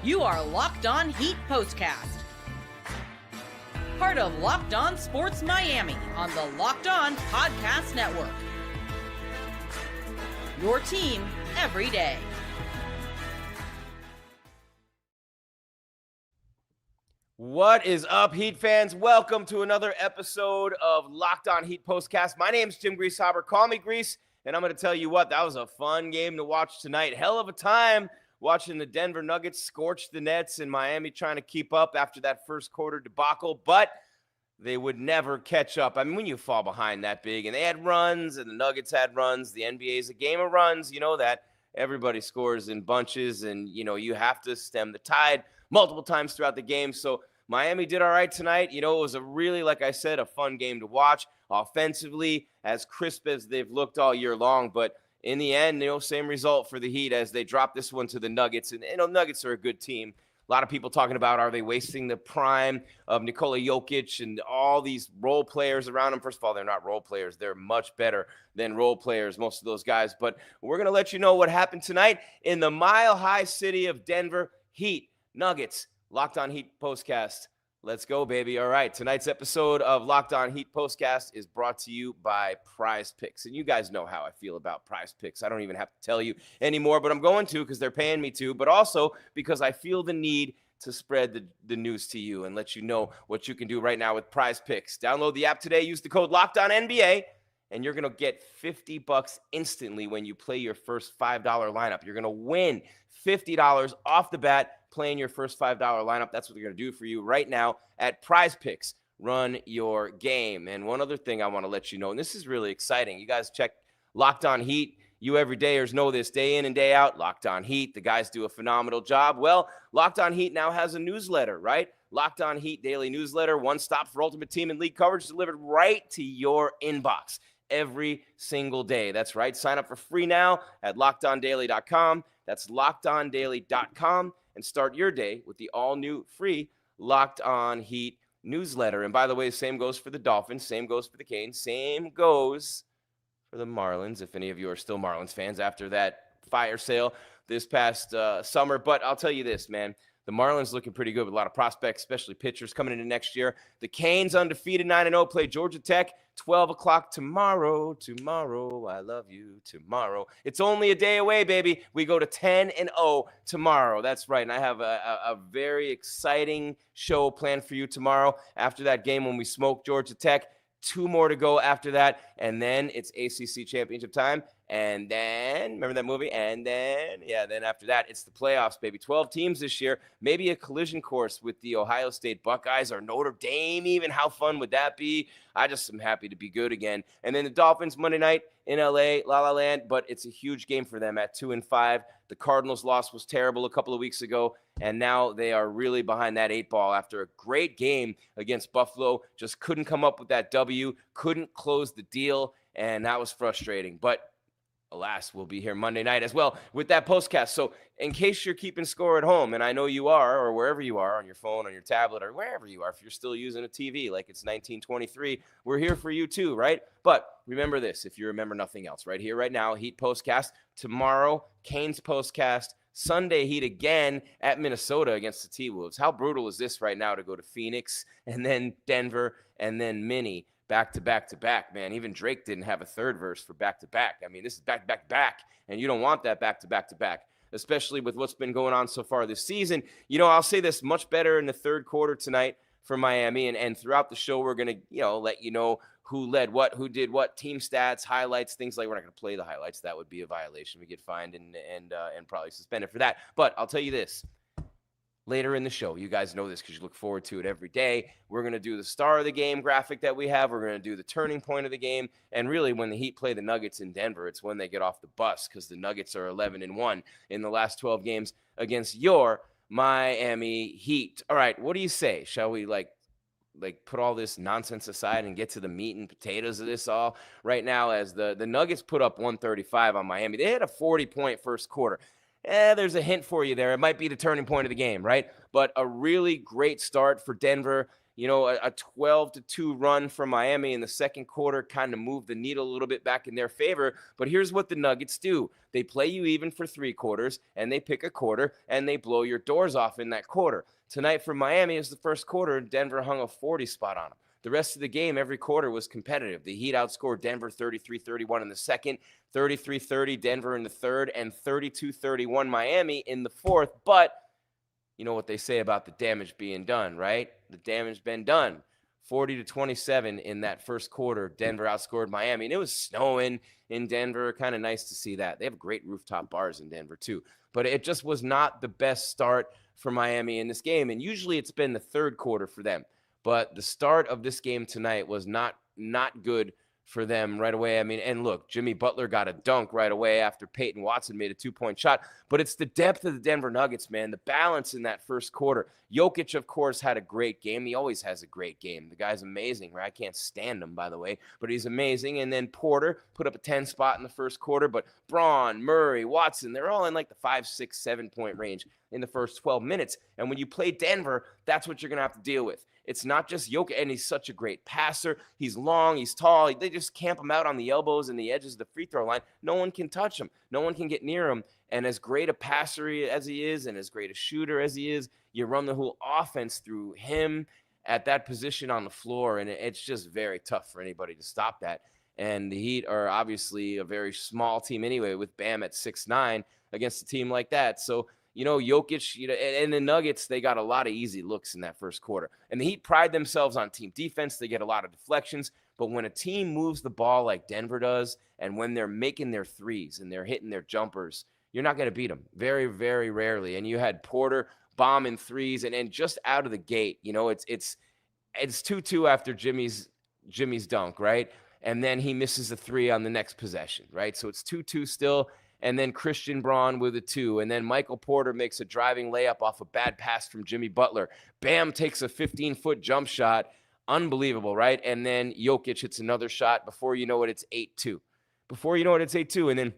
You are Locked On Heat Postcast, part of Locked On Sports Miami on the Locked On Podcast Network. Your team every day. What is up, Heat fans? Welcome to another episode of Locked On Heat Postcast. My name's Jim Greasehaber. Call me Grease, and I'm going to tell you what, that was a fun game to watch tonight. Hell of a time watching the Denver Nuggets scorch the Nets and Miami trying to keep up after that first quarter debacle, but they would never catch up. I mean, when you fall behind that big, and they had runs, and the Nuggets had runs, the NBA is a game of runs, you know that. Everybody scores in bunches, and, you know, you have to stem the tide multiple times throughout the game. So Miami did all right tonight. You know, it was a really, like I said, a fun game to watch. Offensively, as crisp as they've looked all year long, but in the end, you know, same result for the Heat as they drop this one to the Nuggets. And, you know, Nuggets are a good team. A lot of people talking about, are they wasting the prime of Nikola Jokic and all these role players around them? First of all, they're not role players. They're much better than role players, most of those guys. But we're going to let you know what happened tonight in the mile-high city of Denver. Heat, Nuggets, Locked On Heat Postcast. Let's go, baby. All right, tonight's episode of Locked On Heat Postcast is brought to you by Prize Picks. And you guys know how I feel about Prize Picks. I don't even have to tell you anymore, but I'm going to because they're paying me to, but also because I feel the need to spread the news to you and let you know what you can do right now with Prize Picks. Download the app today. Use the code LOCKEDONNBA, and you're going to get $50 instantly when you play your first $5 lineup. You're going to win $50 off the bat playing your first $5 lineup. That's what they're going to do for you right now at Prize Picks. Run your game. And one other thing I want to let you know, and this is really exciting. You guys check Locked On Heat. You everydayers know this day in and day out. Locked On Heat. The guys do a phenomenal job. Well, Locked On Heat now has a newsletter, right? Locked On Heat daily newsletter. One stop for ultimate team and league coverage delivered right to your inbox every single day. That's right. Sign up for free now at LockedOnDaily.com. That's LockedOnDaily.com. And start your day with the all-new free Locked On Heat newsletter. And by the way, same goes for the Dolphins, same goes for the Canes, same goes for the Marlins, if any of you are still Marlins fans after that fire sale this past summer. But I'll tell you this, man. The Marlins looking pretty good with a lot of prospects, especially pitchers coming into next year. The Canes undefeated 9-0 play Georgia Tech, 12 o'clock tomorrow. Tomorrow, I love you tomorrow. It's only a day away, baby. We go to 10-0 tomorrow. That's right. And I have a very exciting show planned for you tomorrow after that game when we smoke Georgia Tech. 2 more to go after that, and then it's ACC championship time, and then, remember that movie? And then, then after that, it's the playoffs, baby. 12 teams this year, maybe a collision course with the Ohio State Buckeyes or Notre Dame even. How fun would that be? I just am happy to be good again. And then the Dolphins Monday night in LA, La La Land, but it's a huge game for them at 2-5. The Cardinals loss was terrible a couple of weeks ago, and now they are really behind that 8 ball after a great game against Buffalo. Just couldn't come up with that W, couldn't close the deal, and that was frustrating. But alas, we'll be here Monday night as well with that postcast. So in case you're keeping score at home, and I know you are, or wherever you are, on your phone, on your tablet, or wherever you are, if you're still using a TV like it's 1923, we're here for you too, right? But remember this, if you remember nothing else, right here, right now, Heat postcast. Tomorrow, Canes postcast. Sunday, Heat again at Minnesota against the T-Wolves. How brutal is this right now to go to Phoenix and then Denver and then Minnie? Back to back to back, man. Even Drake didn't have a third verse for back to back. I mean, this is back to back to back, and you don't want that back to back to back, especially with what's been going on so far this season. You know, I'll say this, much better in the third quarter tonight for Miami, and throughout the show, we're going to, you know, let you know who led what, who did what, team stats, highlights, things like. We're not going to play the highlights. That would be a violation. We get fined and probably suspended for that. But I'll tell you this. Later in the show, you guys know this because you look forward to it every day. We're going to do the star of the game graphic that we have. We're going to do the turning point of the game. And really, when the Heat play the Nuggets in Denver, it's when they get off the bus because the Nuggets are 11-1 in the last 12 games against your Miami Heat. All right, what do you say? Shall we like put all this nonsense aside and get to the meat and potatoes of this all right now as the Nuggets put up 135 on Miami? They had a 40-point first quarter. There's a hint for you there. It might be the turning point of the game, right? But a really great start for Denver. a 12-2 run from Miami in the second quarter kind of moved the needle a little bit back in their favor. But here's what the Nuggets do. They play you even for 3 quarters, and they pick a quarter, and they blow your doors off in that quarter. Tonight for Miami is the first quarter, and Denver hung a 40 spot on them. The rest of the game, every quarter was competitive. The Heat outscored Denver 33-31 in the second, 33-30 Denver in the third, and 32-31 Miami in the fourth. But you know what they say about the damage being done, right? The damage been done. 40-27 in that first quarter. Denver outscored Miami. And it was snowing in Denver. Kind of nice to see that. They have great rooftop bars in Denver too. But it just was not the best start for Miami in this game. And usually it's been the third quarter for them. But the start of this game tonight was not good for them right away. I mean, and look, Jimmy Butler got a dunk right away after Peyton Watson made a 2-point shot. But it's the depth of the Denver Nuggets, man, the balance in that first quarter. Jokic, of course, had a great game. He always has a great game. The guy's amazing, right? I can't stand him, by the way, but he's amazing. And then Porter put up a 10 spot in the first quarter. But Braun, Murray, Watson, they're all in like the 5, 6, 7-point range in the first 12 minutes. And when you play Denver, that's what you're going to have to deal with. It's not just Jokic, and he's such a great passer. He's long, he's tall. They just camp him out on the elbows and the edges of the free throw line. No one can touch him. No one can get near him. And as great a passer as he is and as great a shooter as he is, you run the whole offense through him at that position on the floor, and it's just very tough for anybody to stop that. And the Heat are obviously a very small team anyway, with Bam at 6'9" against a team like that. So, Jokic, and the Nuggets, they got a lot of easy looks in that first quarter. And the Heat pride themselves on team defense. They get a lot of deflections. But when a team moves the ball like Denver does, and when they're making their threes and they're hitting their jumpers, you're not going to beat them very, very rarely. And you had Porter bombing threes, and just out of the gate, it's 2-2 after Jimmy's dunk, right? And then he misses a 3 on the next possession, right? So it's 2-2 still. And then Christian Braun with a 2. And then Michael Porter makes a driving layup off a bad pass from Jimmy Butler. Bam takes a 15-foot jump shot. Unbelievable, right? And then Jokic hits another shot. Before you know it, it's 8-2. And then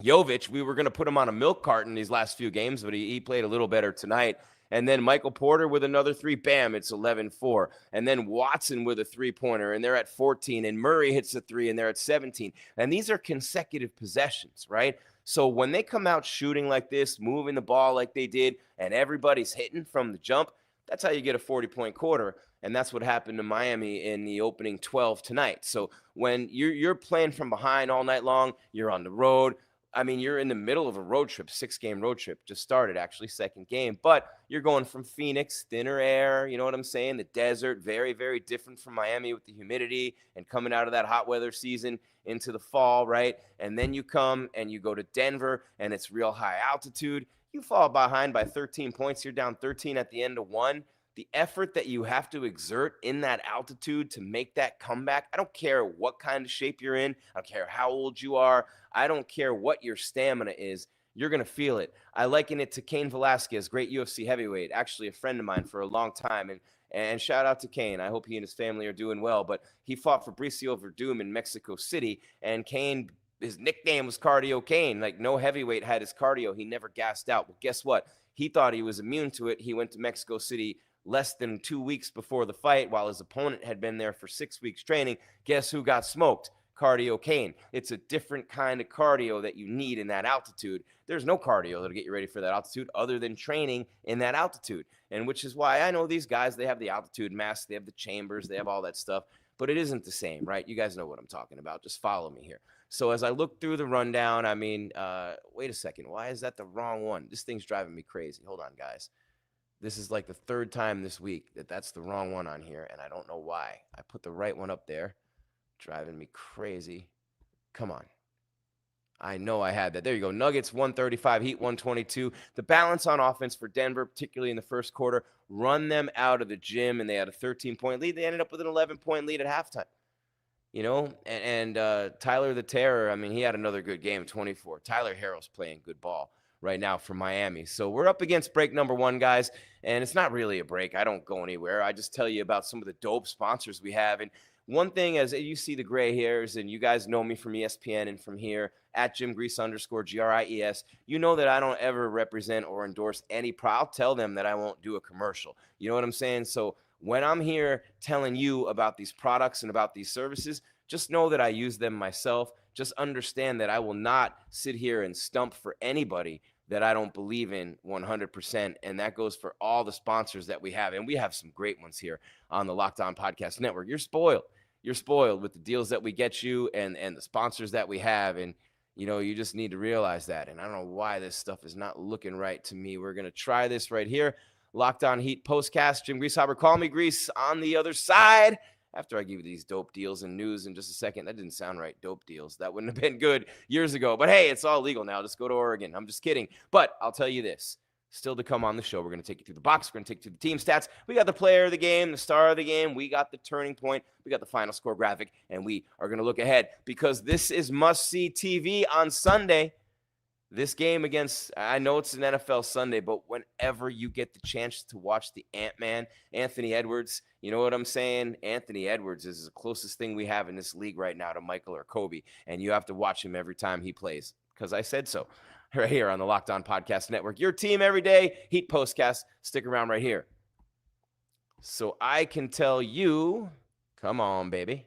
Jovic, we were going to put him on a milk carton these last few games, but he played a little better tonight. And then Michael Porter with another 3. Bam, it's 11-4. And then Watson with a 3-pointer, and they're at 14. And Murray hits a 3, and they're at 17. And these are consecutive possessions, right? So when they come out shooting like this, moving the ball like they did, and everybody's hitting from the jump, that's how you get a 40-point quarter. And that's what happened to Miami in the opening 12 tonight. So when you're playing from behind all night long, you're on the road. I mean, you're in the middle of a road trip, 6-game road trip. Just started, actually, second game. But you're going from Phoenix, thinner air, you know what I'm saying? The desert, very, very different from Miami with the humidity and coming out of that hot weather season into the fall, right? And then you come and you go to Denver, and it's real high altitude. You fall behind by 13 points. You're down 13 at the end of 1. The effort that you have to exert in that altitude to make that comeback, I don't care what kind of shape you're in. I don't care how old you are. I don't care what your stamina is. You're going to feel it. I liken it to Cain Velasquez, great UFC heavyweight, actually a friend of mine for a long time. And shout out to Cain. I hope he and his family are doing well. But he fought Fabricio Verdum in Mexico City. And Cain, his nickname was Cardio Cain. Like, no heavyweight had his cardio. He never gassed out. Well, guess what? He thought he was immune to it. He went to Mexico City less than 2 weeks before the fight, while his opponent had been there for 6 weeks training. Guess who got smoked? Cardio Cain. It's a different kind of cardio that you need in that altitude. There's no cardio that'll get you ready for that altitude other than training in that altitude. And which is why I know these guys, they have the altitude masks, they have the chambers, they have all that stuff, but it isn't the same, right? You guys know what I'm talking about. Just follow me here. So as I look through the rundown, I mean, wait a second. Why is that the wrong one? This thing's driving me crazy. Hold on, guys. This is like the third time this week that's the wrong one on here, and I don't know why. I put the right one up there. Driving me crazy. Come on. I know I had that. There you go. Nuggets 135, Heat 122. The balance on offense for Denver, particularly in the first quarter, run them out of the gym, and they had a 13-point lead. They ended up with an 11-point lead at halftime. And Tyler the Terror, I mean, he had another good game, 24. Tyler Herro's playing good ball right now for Miami. So we're up against break number 1, guys, and it's not really a break. I don't go anywhere. I just tell you about some of the dope sponsors we have. And one thing, as you see the gray hairs, and you guys know me from ESPN and from here, at @JimGrease _GRIES, you know that I don't ever represent or endorse any I'll tell them that I won't do a commercial. You know what I'm saying? So when I'm here telling you about these products and about these services, just know that I use them myself. Just understand that I will not sit here and stump for anybody that I don't believe in 100%. And that goes for all the sponsors that we have. And we have some great ones here on the Locked On Podcast Network. You're spoiled. You're spoiled with the deals that we get you and the sponsors that we have. And, you just need to realize that. And I don't know why this stuff is not looking right to me. We're going to try this right here. Locked On Heat Postcast. Jim Greasehaber, call me Grease on the other side. After I give you these dope deals and news in just a second. That didn't sound right. Dope deals. That wouldn't have been good years ago. But hey, it's all legal now. Just go to Oregon. I'm just kidding. But I'll tell you this. Still to come on the show, we're going to take you through the box. We're going to take you through the team stats. We got the player of the game, the star of the game. We got the turning point. We got the final score graphic. And we are going to look ahead because this is must-see TV on Sunday. This game against, I know it's an NFL Sunday, but whenever you get the chance to watch the Ant-Man, Anthony Edwards, you know what I'm saying? Anthony Edwards is the closest thing we have in this league right now to Michael or Kobe, and you have to watch him every time he plays because I said so. Right here on the Locked On Podcast Network. Your team every day, Heat Postcast. Stick around right here. So I can tell you, come on, baby.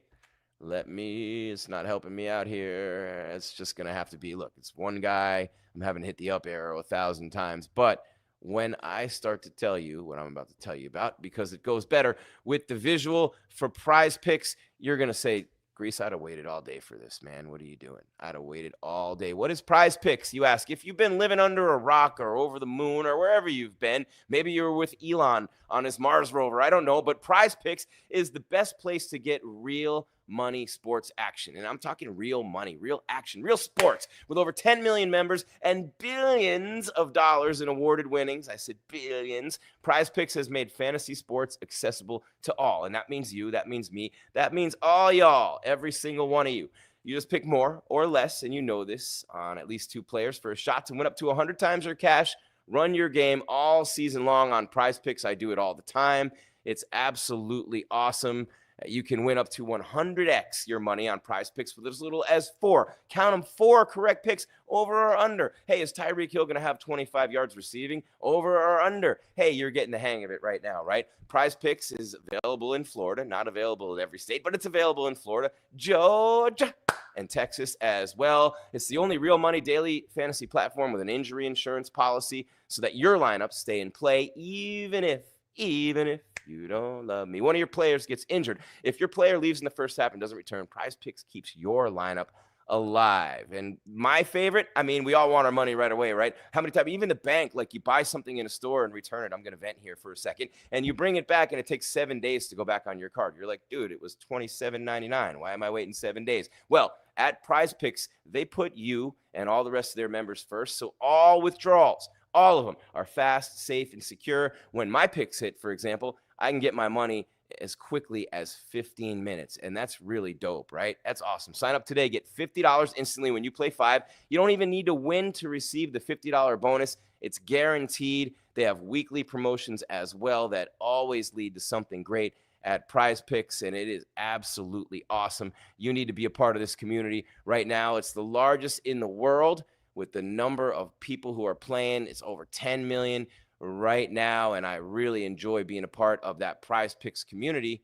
It's not helping me out here. It's just going to have to be, look, it's one guy. I'm having to hit the up arrow 1,000 times. But when I start to tell you what I'm about to tell you about, because it goes better with the visual for Prize Picks, you're going to say, Grease, I'd have waited all day for this, man. What are you doing? I'd have waited all day. What is Prize Picks, you ask? If you've been living under a rock or over the moon or wherever you've been, maybe you were with Elon on his Mars rover, I don't know, but Prize Picks is the best place to get real money sports action. And I'm talking real money, real action, real sports with over 10 million members and billions of dollars in awarded winnings. I said billions. Prize Picks has made fantasy sports accessible to all. And that means you, that means me, that means all y'all, every single one of you. You just pick more or less, and you know this, on at least 2 players for a shot to win up to 100 times your cash. Run your game all season long on Prize Picks. I do it all the time. It's absolutely awesome. You can win up to 100x your money on Prize Picks with as little as 4. Count them, 4 correct picks, over or under. Hey, is Tyreek Hill going to have 25 yards receiving? Over or under? Hey, you're getting the hang of it right now, right? Prize Picks is available in Florida, not available in every state, but it's available in Florida, Georgia, and Texas as well. It's the only real money daily fantasy platform with an injury insurance policy so that your lineups stay in play even if you don't love me. One of your players gets injured. If your player leaves in the first half and doesn't return, Prize Picks keeps your lineup alive. And my favorite, we all want our money right away, right? How many times, even the bank, like you buy something in a store and return it. I'm going to vent here for a second. And you bring it back and it takes 7 days to go back on your card. You're like, dude, it was $27.99. Why am I waiting 7 days? Well, at Prize Picks, they put you and all the rest of their members first. So all withdrawals, all of them are fast, safe, and secure. When my picks hit, for example, I can get my money as quickly as 15 minutes. And that's really dope, right? That's awesome. Sign up today. Get $50 instantly when you play 5. You don't even need to win to receive the $50 bonus. It's guaranteed. They have weekly promotions as well that always lead to something great at Prize Picks, and it is absolutely awesome. You need to be a part of this community right now. It's the largest in the world with the number of people who are playing. It's over 10 million right now, and I really enjoy being a part of that Prize Picks community,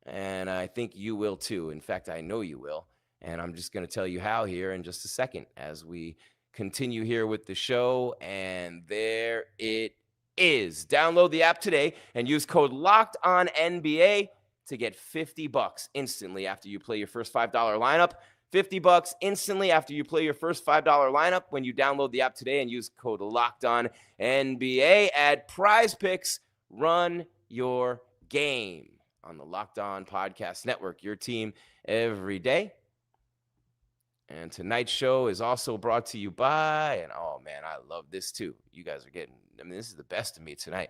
and I think you will too. In fact, I know you will, and I'm just going to tell you how here in just a second as we continue here with the show, and there it is. Download the app today and use code LOCKEDONNBA to get $50 instantly after you play your first $5 lineup. $50 instantly after you play your first $5 lineup when you download the app today and use code LOCKEDONNBA at Prize Picks. Run your game on the Locked On Podcast Network, your team every day. And tonight's show is also brought to you by, and oh man, I love this too. You guys are getting, this is the best of me tonight.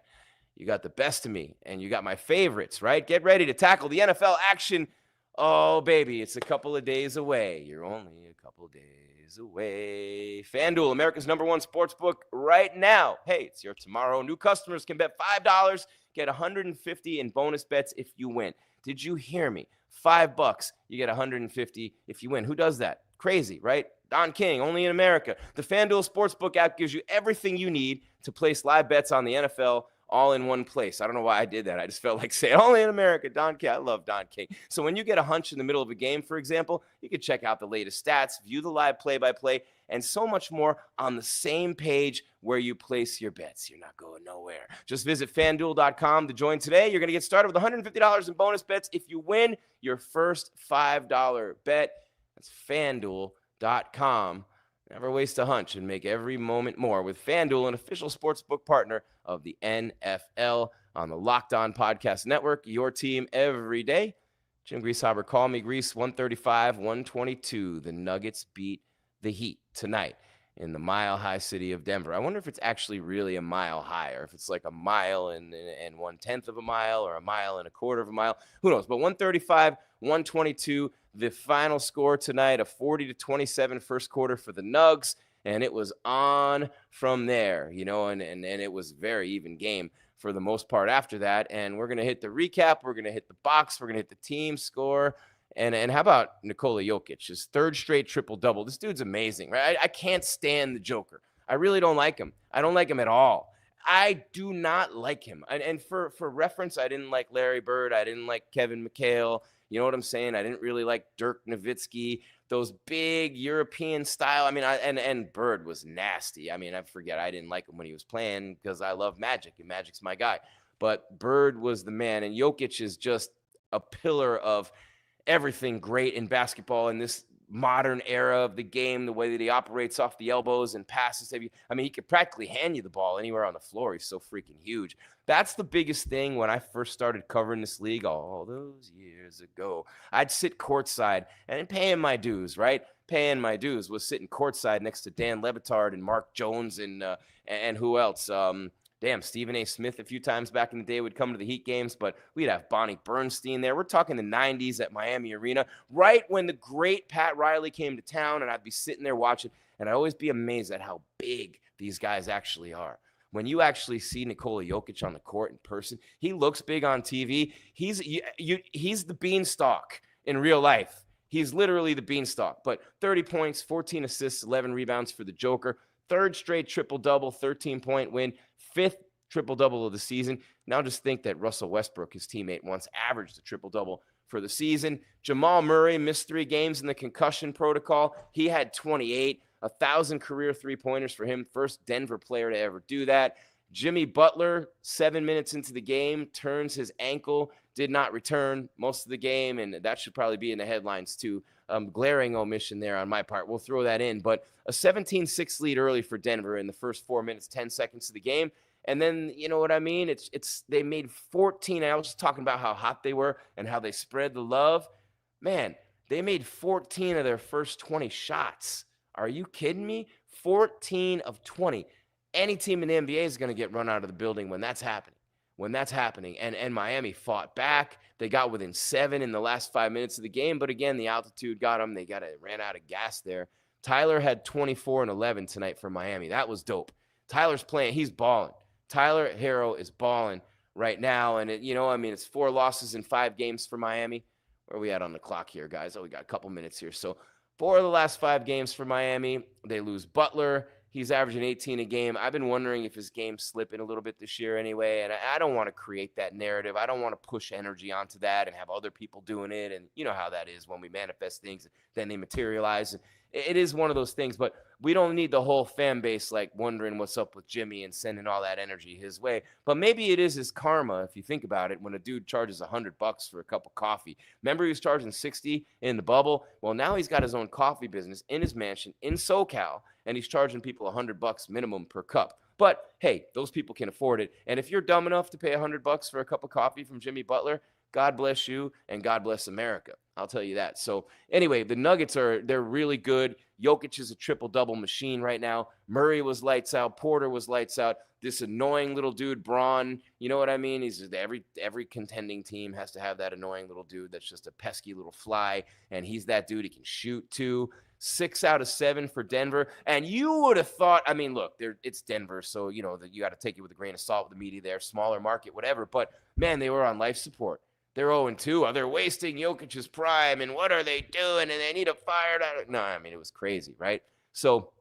You got the best of me and you got my favorites, right? Get ready to tackle the NFL action. Oh, baby, it's a couple of days away. You're only a couple of days away. FanDuel, America's #1 sportsbook right now. Hey, it's your tomorrow. New customers can bet $5, get $150 in bonus bets if you win. Did you hear me? $5, you get $150 if you win. Who does that? Crazy, right? Don King, only in America. The FanDuel Sportsbook app gives you everything you need to place live bets on the NFL, all in one place. I don't know why I did that. I just felt like saying only in America, Don King. I love Don King. So when you get a hunch in the middle of a game, for example, you can check out the latest stats, view the live play-by-play, and so much more on the same page where you place your bets. You're not going nowhere. Just visit FanDuel.com to join today. You're going to get started with $150 in bonus bets if you win your first $5 bet. That's FanDuel.com. Never waste a hunch and make every moment more with FanDuel, an official sportsbook partner of the NFL on the Locked On Podcast Network. Your team every day. Jim Greasehaber, call me Grease, 135-122. The Nuggets beat the Heat tonight in the mile-high city of Denver. I wonder if it's actually really a mile high, or if it's like a mile and 1/10 of a mile, or a mile and a quarter of a mile. Who knows? But 135-122, the final score tonight, a 40-27 first quarter for the Nugs, and it was on from there, and it was a very even game for the most part after that. And we're going to hit the recap. We're going to hit the box. We're going to hit the team score. And how about Nikola Jokic, his third straight triple-double? This dude's amazing, right? I can't stand the Joker. I really don't like him. I don't like him at all. I do not like him. And for reference, I didn't like Larry Bird. I didn't like Kevin McHale. You know what I'm saying? I didn't really like Dirk Nowitzki, those big European style. I mean, and Bird was nasty. I mean, I forget. I didn't like him when he was playing because I love Magic, and Magic's my guy. But Bird was the man, and Jokic is just a pillar of everything great in basketball in this modern era of the game, the way that he operates off the elbows and passes. I mean, he could practically hand you the ball anywhere on the floor. He's so freaking huge. That's the biggest thing when I first started covering this league all those years ago. I'd sit courtside and paying my dues, right? Paying my dues was sitting courtside next to Dan Le Batard and Mark Jones and who else? Stephen A. Smith a few times back in the day would come to the Heat games, but we'd have Bonnie Bernstein there. We're talking the 90s at Miami Arena, right when the great Pat Riley came to town, and I'd be sitting there watching, and I'd always be amazed at how big these guys actually are. When you actually see Nikola Jokic on the court in person, he looks big on TV. He's the beanstalk in real life. He's literally the beanstalk. But 30 points, 14 assists, 11 rebounds for the Joker. Third straight triple-double, 13-point win. Fifth triple-double of the season. Now just think that Russell Westbrook, his teammate, once averaged a triple-double for the season. Jamal Murray missed 3 games in the concussion protocol. He had 28, 1,000 career three-pointers for him. First Denver player to ever do that. Jimmy Butler, 7 minutes into the game, turns his ankle, did not return most of the game, and that should probably be in the headlines too. Glaring omission there on my part. We'll throw that in. But a 17-6 lead early for Denver in the first 4 minutes, 10 seconds of the game. And then, you know what I mean? It's they made 14. I was just talking about how hot they were and how they spread the love. Man, they made 14 of their first 20 shots. Are you kidding me? 14 of 20. Any team in the NBA is going to get run out of the building when that's happening. And Miami fought back. They got within 7 in the last 5 minutes of the game. But again, the altitude got them. They ran out of gas there. Tyler had 24 and 11 tonight for Miami. That was dope. Tyler's playing. He's balling. Tyler Herro is balling right now. And, it's 4 losses in 5 games for Miami. Where are we at on the clock here, guys? We got a couple minutes here. So 4 of the last 5 games for Miami. They lose Butler. He's averaging 18 a game. I've been wondering if his game's slipping a little bit this year anyway, and I don't want to create that narrative. I don't want to push energy onto that and have other people doing it, and you know how that is when we manifest things, then they materialize. It is one of those things, but we don't need the whole fan base wondering what's up with Jimmy and sending all that energy his way. But maybe it is his karma, if you think about it, when a dude charges $100 for a cup of coffee. Remember he was charging $60 in the bubble? Well, now he's got his own coffee business in his mansion in SoCal, and he's charging people $100 minimum per cup. But hey, those people can afford it. And if you're dumb enough to pay $100 for a cup of coffee from Jimmy Butler, God bless you and God bless America. I'll tell you that. So anyway, the Nuggets they're really good. Jokic is a triple-double machine right now. Murray was lights out. Porter was lights out. This annoying little dude, Braun, you know what I mean? He's every contending team has to have that annoying little dude that's just a pesky little fly, and he's that dude. He can shoot too. 6 out of 7 for Denver. And you would have thought, I mean, look, it's Denver, so you got to take it with a grain of salt with the media there, smaller market, whatever. But man, they were on life support. They're 0-2. They're wasting Jokic's prime, and what are they doing? And they need to fire that. No, I mean, it was crazy, right? So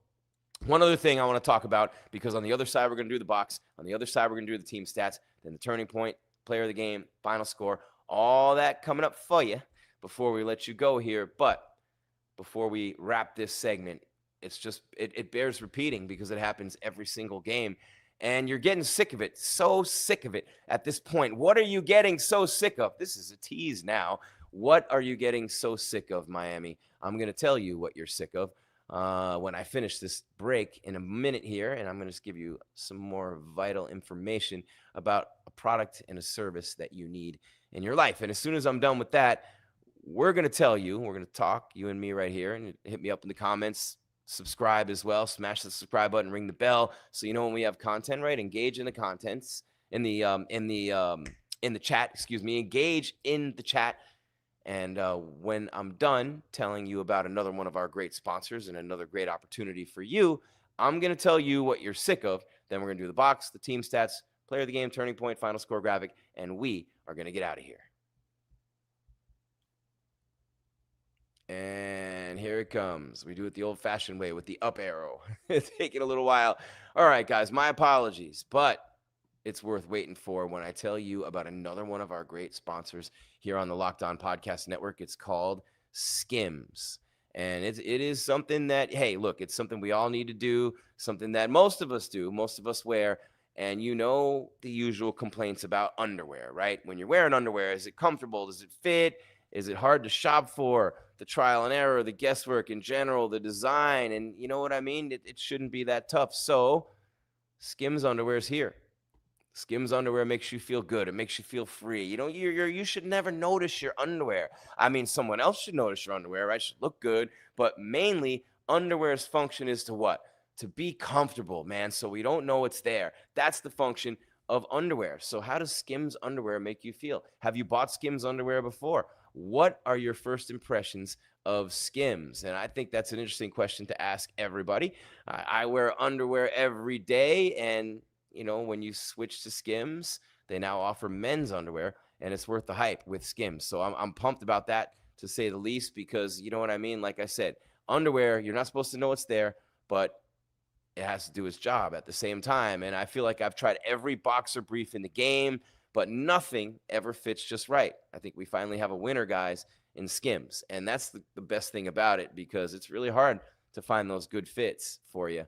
One other thing I want to talk about, because on the other side, we're going to do the box. On the other side, we're going to do the team stats, then the turning point, player of the game, final score, all that coming up for you before we let you go here. But before we wrap this segment, it bears repeating because it happens every single game. And you're getting sick of it, so sick of it at this point. What are you getting so sick of? This is a tease now. What are you getting so sick of, Miami? I'm going to tell you what you're sick of when I finish this break in a minute here, and I'm going to just give you some more vital information about a product and a service that you need in your life. And as soon as I'm done with that, we're going to tell you, we're going to talk, you and me right here, and hit me up in the comments. Subscribe as well. Smash the subscribe button, ring the bell, so you know when we have content. Right, engage in the contents in the chat. Excuse me, engage in the chat. And when I'm done telling you about another one of our great sponsors and another great opportunity for you, I'm gonna tell you what you're sick of. Then we're gonna do the box, the team stats, player of the game, turning point, final score graphic, and we are gonna get out of here. And here it comes. We do it the old-fashioned way with the up arrow. It's taking a little while. All right, guys, my apologies, but it's worth waiting for when I tell you about another one of our great sponsors here on the Locked On Podcast Network. It's called Skims. And it is something that, hey, look, it's something we all need to do, something that most of us do, most of us wear. And you know the usual complaints about underwear, right? When you're wearing underwear, is it comfortable? Does it fit? Is it hard to shop for? The trial and error, the guesswork in general, the design, and you know what I mean? It shouldn't be that tough. So Skims underwear is here. Skims underwear makes you feel good. It makes you feel free. You know, you should never notice your underwear. I mean, someone else should notice your underwear, right? It should look good, but mainly underwear's function is to what? To be comfortable, man. So we don't know it's there. That's the function of underwear. So how does Skims underwear make you feel? Have you bought Skims underwear before? What are your first impressions of Skims? And I think that's an interesting question to ask everybody. I wear underwear every day, and you know, when you switch to Skims, they now offer men's underwear, and it's worth the hype with Skims. So I'm pumped about that, to say the least, because you know what I mean? Like I said, underwear, you're not supposed to know it's there, but it has to do its job at the same time. And I feel like I've tried every boxer brief in the game, but nothing ever fits just right. I think we finally have a winner, guys, in Skims. And that's the best thing about it, because it's really hard to find those good fits for you.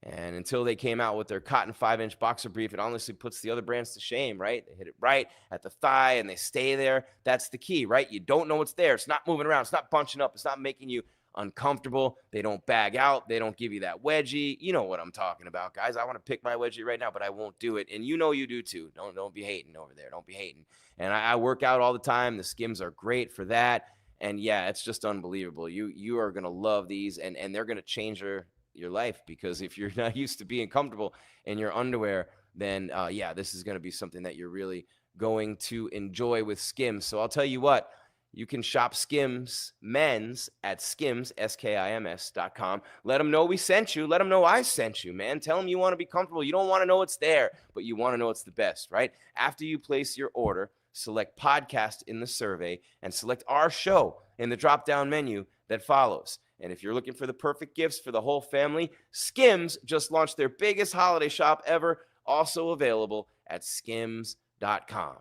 And until they came out with their cotton 5-inch boxer brief, it honestly puts the other brands to shame, right? They hit it right at the thigh and they stay there. That's the key, right? You don't know what's there. It's not moving around. It's not bunching up. It's not making you uncomfortable. They don't bag out. They don't give you that wedgie. You know what I'm talking about, guys. I want to pick my wedgie right now, but I won't do it. And you know you do too. Don't be hating over there. Don't be hating. And I work out all the time. The Skims are great for that. And yeah, it's just unbelievable. You are going to love these, and they're going to change your life, because if you're not used to being comfortable in your underwear, then yeah, this is going to be something that you're really going to enjoy with Skims. So I'll tell you what, you can shop Skims men's at Skims, Skims.com. Let them know we sent you. Let them know I sent you, man. Tell them you want to be comfortable. You don't want to know it's there, but you want to know it's the best, right? After you place your order, select podcast in the survey and select our show in the drop-down menu that follows. And if you're looking for the perfect gifts for the whole family, Skims just launched their biggest holiday shop ever, also available at skims.com.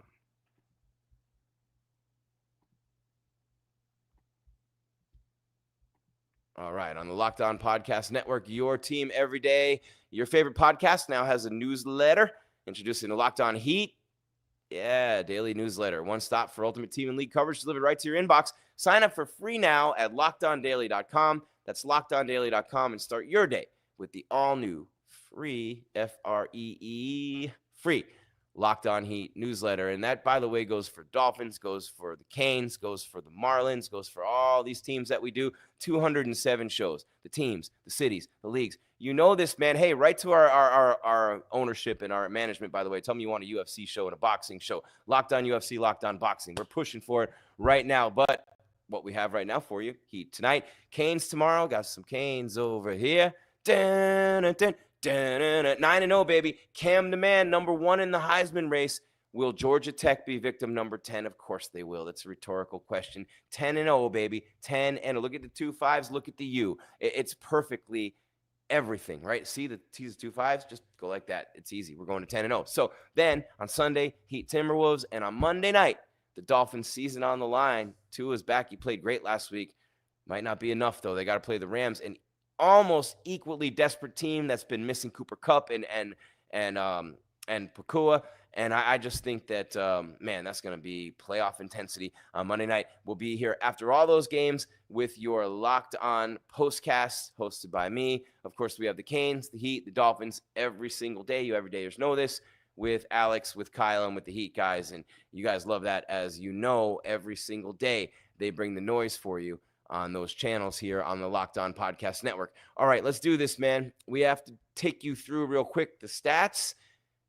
All right, on the Locked On Podcast Network, your team every day. Your favorite podcast now has a newsletter introducing the Locked On Heat. Yeah, daily newsletter. One stop for ultimate team and league coverage delivered right to your inbox. Sign up for free now at LockedOnDaily.com. That's LockedOnDaily.com, and start your day with the all-new free, F-R-E-E, free Locked On Heat newsletter. And that, by the way, goes for Dolphins, goes for the Canes, goes for the Marlins, goes for all these teams that we do. 207 shows, the teams, the cities, the leagues. You know this, man. Hey, right to our ownership and our management, by the way. Tell me you want a UFC show and a boxing show. Locked On UFC, Locked On Boxing. We're pushing for it right now. But what we have right now for you, Heat tonight, Canes tomorrow. Got some Canes over here. 9-0, baby. Cam the man, number 1 in the Heisman race. Will Georgia Tech be victim number 10? Of course they will. That's a rhetorical question. 10-0, baby. 10 and look at the 2 5s. Look at the U. It's perfectly everything, right? See the T's 2-5s, just go like that. It's easy. We're going to 10-0. So then on Sunday, Heat Timberwolves, and on Monday night, the Dolphins season on the line. Tua's back. He played great last week. Might not be enough though. They got to play the Rams, an almost equally desperate team that's been missing Cooper Kupp and Pakua. And I just think that, man, that's going to be playoff intensity on Monday night. We'll be here after all those games with your Locked On Postcast hosted by me. Of course, we have the Canes, the Heat, the Dolphins every single day. You everydayers know this, with Alex, with Kyle, and with the Heat guys. And you guys love that, as you know, every single day they bring the noise for you on those channels here on the Locked On Podcast Network. All right, let's do this, man. We have to take you through real quick the stats,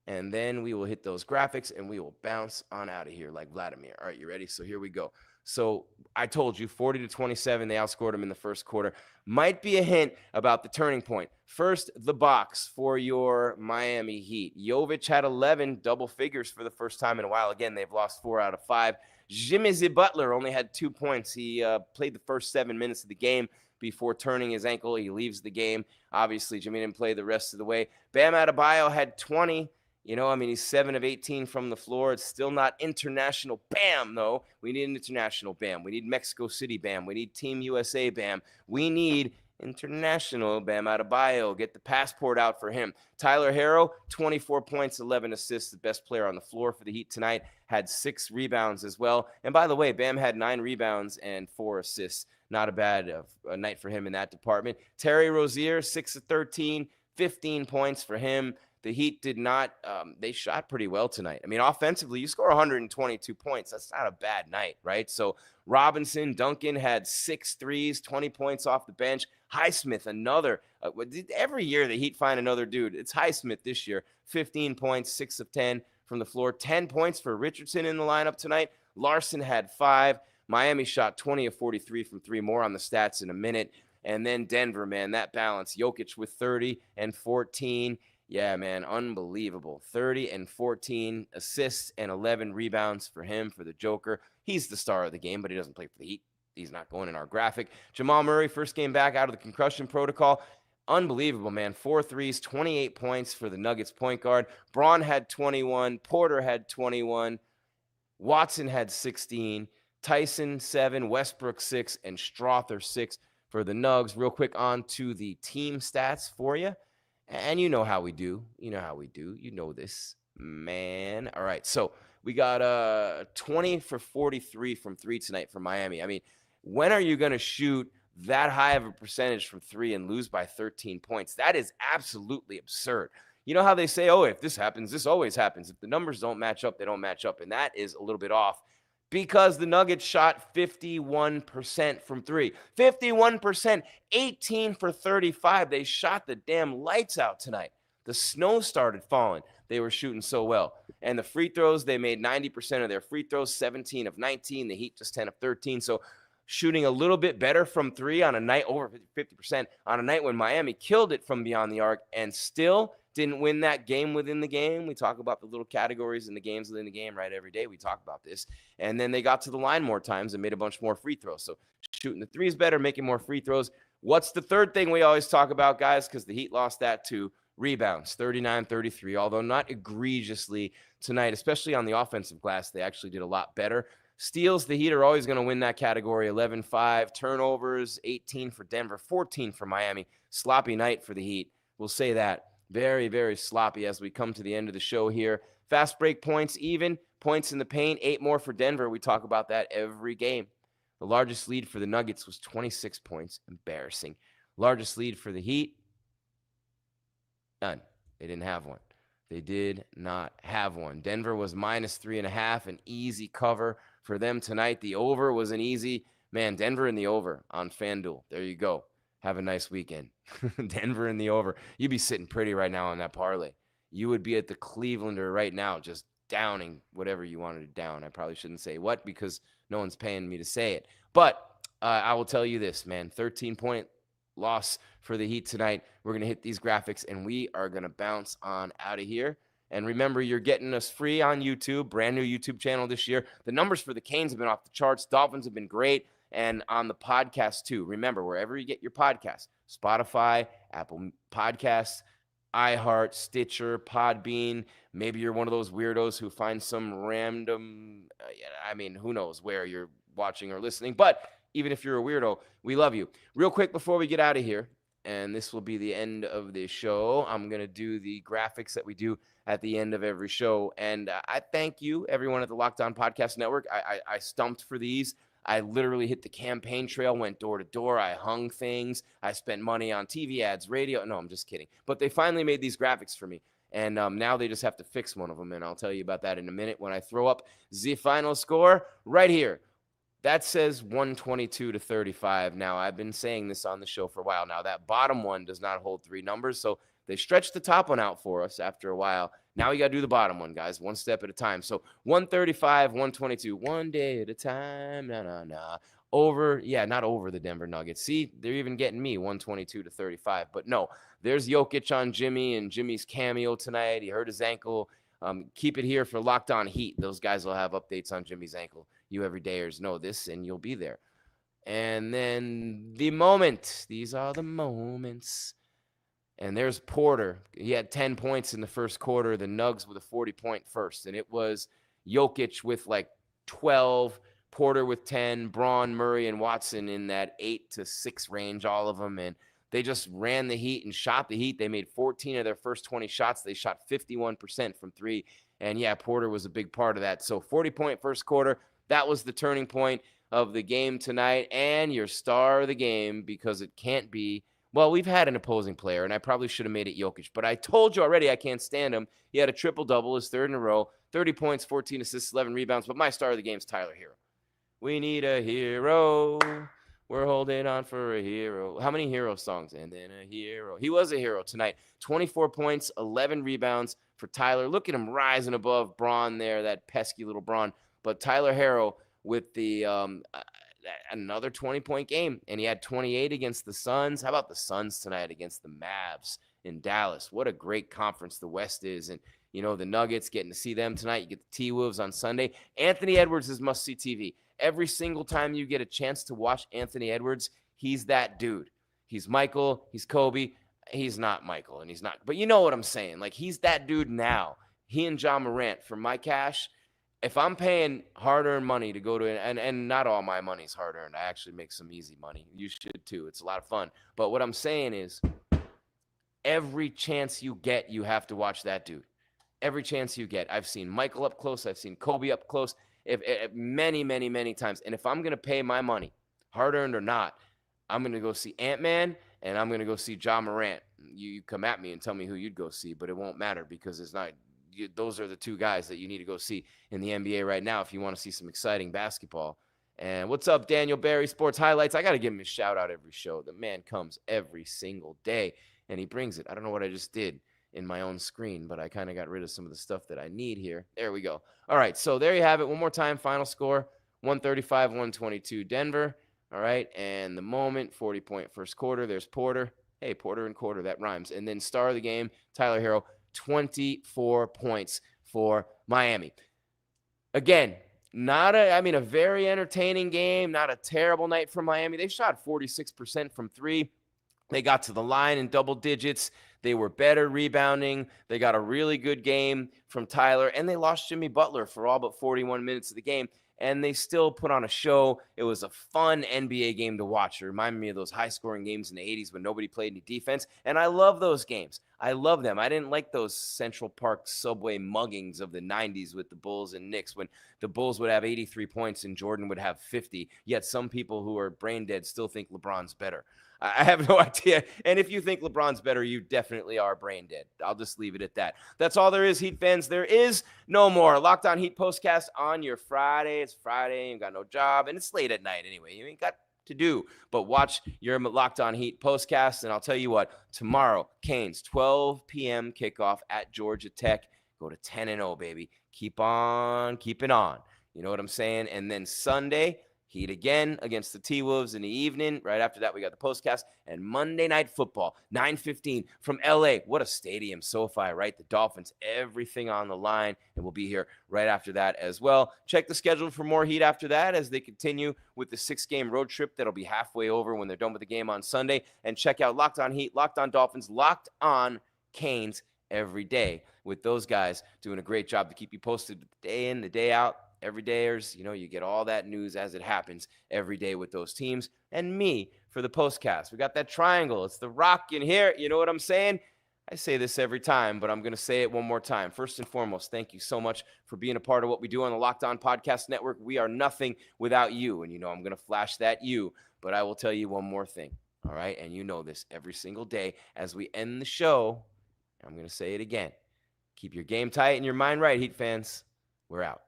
and then we will hit those graphics, and we will bounce on out of here like Vladimir. All right, you ready? So here we go. So I told you, 40-27, they outscored them in the first quarter. Might be a hint about the turning point. First, the box for your Miami Heat. Jokic had 11 double figures for the first time in a while. Again, they've lost 4 out of 5. Jimmy Butler only had 2 points. He played the first 7 minutes of the game before turning his ankle. He leaves the game. Obviously, Jimmy didn't play the rest of the way. Bam Adebayo had 20. You know, I mean, he's 7 of 18 from the floor. It's still not international Bam, though. We need an international Bam. We need Mexico City Bam. We need Team USA Bam. We need international Bam Adebayo. Get the passport out for him. Tyler Herro, 24 points, 11 assists, the best player on the floor for the Heat tonight, had 6 rebounds as well. And by the way, Bam had 9 rebounds and 4 assists. Not a bad night for him in that department. Terry Rozier, 6 of 13, 15 points for him. The Heat did not, they shot pretty well tonight. I mean, offensively, you score 122 points. That's not a bad night, right? So Robinson, Duncan had 6 threes, 20 points off the bench. Highsmith, another. Every year the Heat find another dude. It's Highsmith this year. 15 points, 6 of 10 from the floor. 10 points for Richardson in the lineup tonight. Larson had 5. Miami shot 20 of 43 from 3. More on the stats in a minute. And then Denver, man, that balance. Jokic with 30 and 14. Yeah, man, unbelievable. 30 and 14 assists and 11 rebounds for him, for the Joker. He's the star of the game, but he doesn't play for the Heat. He's not going in our graphic. Jamal Murray, first game back out of the concussion protocol. Unbelievable, man. 4 threes, 28 points for the Nuggets point guard. Braun had 21. Porter had 21. Watson had 16. Tyson, 7. Westbrook, 6. And Strother, 6 for the Nugs. Real quick on to the team stats for you. And you know how we do. You know how we do. You know this, man. All right, so we got 20 for 43 from 3 tonight for Miami. I mean, when are you going to shoot that high of a percentage from 3 and lose by 13 points? That is absolutely absurd. You know how they say, oh, if this happens, this always happens. If the numbers don't match up, they don't match up. And that is a little bit off, because the Nuggets shot 51% from 3. 51%, 18 for 35. They shot the damn lights out tonight. The snow started falling. They were shooting so well. And the free throws, they made 90% of their free throws, 17 of 19. The Heat just 10 of 13. So shooting a little bit better from 3 on a night, over 50%, on a night when Miami killed it from beyond the arc and still didn't win that game within the game. We talk about the little categories in the games within the game, right? Every day we talk about this. And then they got to the line more times and made a bunch more free throws. So shooting the threes better, making more free throws. What's the third thing we always talk about, guys? Because the Heat lost that too. Rebounds, 39-33, although not egregiously tonight, especially on the offensive glass. They actually did a lot better. Steals, the Heat are always going to win that category, 11-5. Turnovers, 18 for Denver, 14 for Miami. Sloppy night for the Heat. We'll say that. Very, very sloppy as we come to the end of the show here. Fast break points, even. Points in the paint, 8 more for Denver. We talk about that every game. The largest lead for the Nuggets was 26 points. Embarrassing. Largest lead for the Heat, none. They didn't have one. They did not have one. Denver was -3.5, an easy cover for them tonight. The over was an easy, man, Denver in the over on FanDuel. There you go. Have a nice weekend. Denver in the over. You'd be sitting pretty right now on that parlay. You would be at the Clevelander right now, just downing whatever you wanted to down. I probably shouldn't say what, because no one's paying me to say it. But I will tell you this, man, 13-point loss for the Heat tonight. We're going to hit these graphics, and we are going to bounce on out of here. And remember, you're getting us free on YouTube, brand new YouTube channel this year. The numbers for the Canes have been off the charts. Dolphins have been great. And on the podcast, too. Remember, wherever you get your podcast, Spotify, Apple Podcasts, iHeart, Stitcher, Podbean. Maybe you're one of those weirdos who finds some random, who knows where you're watching or listening. But even if you're a weirdo, we love you. Real quick before we get out of here, and this will be the end of the show, I'm going to do the graphics that we do at the end of every show. And I thank you, everyone at the Locked On Podcast Network. I stumped for these. I literally hit the campaign trail, went door to door. I hung things. I spent money on TV ads, radio. No, I'm just kidding. But they finally made these graphics for me. And now they just have to fix one of them. And I'll tell you about that in a minute when I throw up the final score right here. That says 122-35. Now, I've been saying this on the show for a while now. That bottom one does not hold 3 numbers. So they stretched the top one out for us after a while. Now we got to do the bottom one, guys, one step at a time. So 135, 122, one day at a time. Not over the Denver Nuggets. See, they're even getting me 122-35. But no, there's Jokic on Jimmy and Jimmy's cameo tonight. He hurt his ankle. Keep it here for Locked On Heat. Those guys will have updates on Jimmy's ankle. You everydayers know this, and you'll be there. And then the moment. These are the moments. And there's Porter. He had 10 points in the first quarter. The Nugs with a 40-point first. And it was Jokic with like 12, Porter with 10, Braun, Murray, and Watson in that 8 to 6 range, all of them. And they just ran the Heat and shot the Heat. They made 14 of their first 20 shots. They shot 51% from 3. And, yeah, Porter was a big part of that. So 40-point first quarter. That was the turning point of the game tonight. And your star of the game, because it can't be. Well, we've had an opposing player, and I probably should have made it Jokic. But I told you already I can't stand him. He had a triple-double, his third in a row, 30 points, 14 assists, 11 rebounds. But my star of the game is Tyler Herro. We need a hero. We're holding on for a hero. How many hero songs? And then a hero. He was a hero tonight. 24 points, 11 rebounds for Tyler. Look at him rising above Braun there, that pesky little Braun. But Tyler Herro with the another 20-point game, and he had 28 against the Suns. How about the Suns tonight against the Mavs in Dallas? What a great conference the West is. And, you know, the Nuggets, getting to see them tonight. You get the T-Wolves on Sunday. Anthony Edwards is must-see TV. Every single time you get a chance to watch Anthony Edwards, he's that dude. He's Michael. He's Kobe. He's not Michael, and he's not. But you know what I'm saying. Like, he's that dude now. He and Ja Morant, for my cash, if I'm paying hard-earned money to go to, and not all my money's hard-earned. I actually make some easy money. You should too. It's a lot of fun. But what I'm saying is, every chance you get, you have to watch that dude. Every chance you get. I've seen Michael up close. I've seen Kobe up close. If many, many, many times. And if I'm going to pay my money, hard-earned or not, I'm going to go see Ant-Man, and I'm going to go see Ja Morant. You come at me and tell me who you'd go see, but it won't matter because it's not. Those are the two guys that you need to go see in the NBA right now if you want to see some exciting basketball. And what's up, Daniel Barry, Sports Highlights? I got to give him a shout-out every show. The man comes every single day, and he brings it. I don't know what I just did in my own screen, but I kind of got rid of some of the stuff that I need here. There we go. All right, so there you have it. One more time, final score, 135-122 Denver. All right, and the moment, 40-point first quarter. There's Porter. Hey, Porter and quarter, that rhymes. And then star of the game, Tyler Herro, 24 points for Miami. Again, a very entertaining game, not a terrible night for Miami. They shot 46% from 3. They got to the line in double digits. They were better rebounding. They got a really good game from Tyler, and they lost Jimmy Butler for all but 41 minutes of the game, and they still put on a show. It was a fun NBA game to watch. It reminded me of those high-scoring games in the 80s when nobody played any defense, and I love those games. I love them. I didn't like those Central Park subway muggings of the 90s with the Bulls and Knicks when the Bulls would have 83 points and Jordan would have 50, yet some people who are brain dead still think LeBron's better. I have no idea. And if you think LeBron's better, you definitely are brain dead. I'll just leave it at that. That's all there is, Heat fans. There is no more Locked On Heat postcast on your Friday. It's Friday. You've got no job. And it's late at night anyway. You ain't got to do but watch your Locked On Heat postcast. And I'll tell you what, tomorrow, Canes, 12 p.m. kickoff at Georgia Tech. Go to 10-0, baby. Keep on keeping on. You know what I'm saying? And then Sunday, Heat again against the T-Wolves in the evening. Right after that, we got the postcast. And Monday Night Football, 9:15 from LA. What a stadium, SoFi, right? The Dolphins, everything on the line. And we'll be here right after that as well. Check the schedule for more Heat after that as they continue with the 6-game road trip that'll be halfway over when they're done with the game on Sunday. And check out Locked On Heat, Locked On Dolphins, Locked On Canes every day with those guys doing a great job to keep you posted day in, the day out. Every dayers, you get all that news as it happens every day with those teams. And me for the postcast. We got that triangle. It's the rock in here. You know what I'm saying? I say this every time, but I'm going to say it one more time. First and foremost, thank you so much for being a part of what we do on the Locked On Podcast Network. We are nothing without you. And I'm going to flash that you, but I will tell you one more thing. All right? And you know this every single day as we end the show. I'm going to say it again. Keep your game tight and your mind right, Heat fans. We're out.